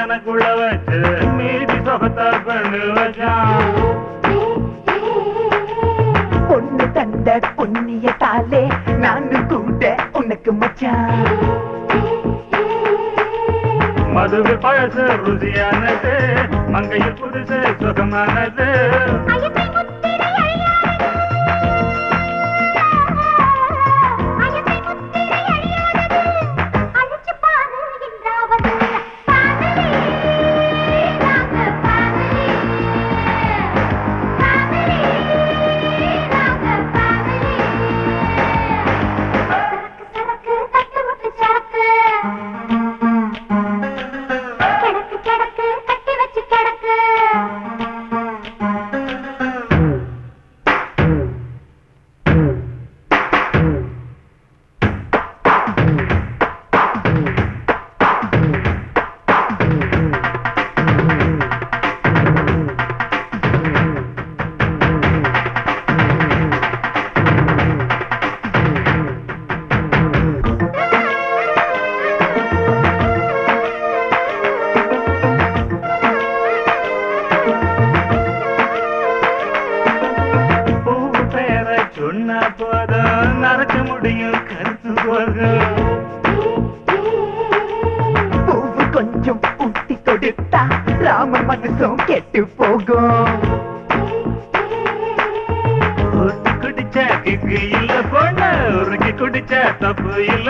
எனக்குள்ள வச்சு மீதி சொகத்தா பண்ணு வச்சான். பொண்ணு தந்த பொன்னிய தாலே நானும் கூட உனக்கு மச்சான். மதுவு பழசு ருசியானது, மங்கையில் புதுசு சுகமானது. சொன்ன போதும் நரைச்ச முடியும் கருத்து போகும். பூவு கொஞ்சம் ஊட்டி கொடுத்தா ராம மனசும் கெட்டு போகும். ஊட்டி குடிச்ச கிக்கு இல்ல பொண்ணு, உருக்கி குடிச்ச தப்பு இல்ல.